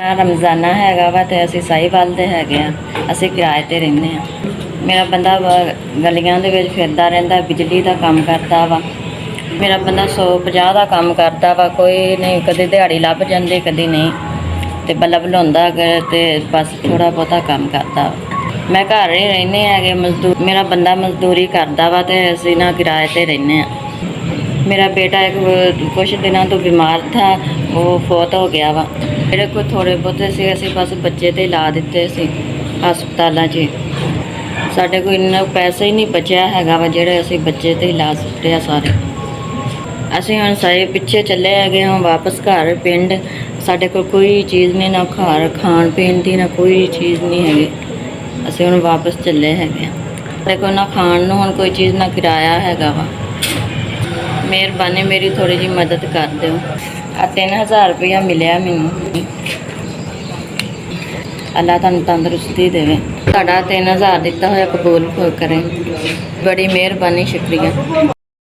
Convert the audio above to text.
ਰਮਜ਼ਾਨਾ ਹੈਗਾ ਵਾ ਤੇ ਅਸੀਂ ਸਾਹੀਵਾਲ ਦੇ ਹੈਗੇ ਆ। ਅਸੀਂ ਕਿਰਾਏ ਤੇ ਰਹਿੰਦੇ ਆ। ਮੇਰਾ ਬੰਦਾ ਗਲੀਆਂ ਦੇ ਵਿੱਚ ਫਿਰਦਾ ਰਹਿੰਦਾ, ਬਿਜਲੀ ਦਾ ਕੰਮ ਕਰਦਾ ਵਾ। ਮੇਰਾ ਬੰਦਾ 150 ਦਾ ਕੰਮ ਕਰਦਾ ਵਾ। ਕੋਈ ਨਹੀਂ, ਕਦੇ ਦਿਹਾੜੀ ਲੱਭ ਜਾਂਦੀ, ਕਦੀ ਨਹੀਂ। ਤੇ ਬੱਲਬ ਲਾਉਂਦਾ ਤੇ ਬਸ ਥੋੜ੍ਹਾ ਬਹੁਤਾ ਕੰਮ ਕਰਦਾ ਵਾ। ਮੈਂ ਘਰ ਹੀ ਰਹਿੰਦੇ ਹੈਗੇ। ਮੇਰਾ ਬੰਦਾ ਮਜ਼ਦੂਰੀ ਕਰਦਾ ਵਾ ਤੇ ਅਸੀਂ ਨਾ ਕਿਰਾਏ ਤੇ ਰਹਿੰਦੇ ਆ। मेरा बेटा एक कुछ दिनों तो बीमार था, वो फौत हो गया वा। मेरे को थोड़े बहुते से असी बस बच्चे ते ला दिते सी हस्पतालों 'च। साढ़े को इन्ना पैसा ही नहीं बचिया हैगा वा जेह्ड़े असी बच्चे ते ला सुट्टे आ सारे। असी हुण सारे पिछे चले गए हाँ वापस घर पिंड। साढ़े को कोई चीज़ नहीं, ना घर खाण पीण दी, ना कोई चीज़ नहीं हैगी। असी हुण वापस चले हैगे। साढ़े को ना खाण नूं हुण कोई चीज़, ना किराया हैगा वा। मेहरबानी मेरी थोड़ी जी मदद कर दो। 3000 रुपया मिलिया मैनू। अल्लाह तुहानू तंदरुस्ती देवे। तुहाडा 3000 दिता होया कबूल करे। बड़ी मेहरबानी, शुक्रिया।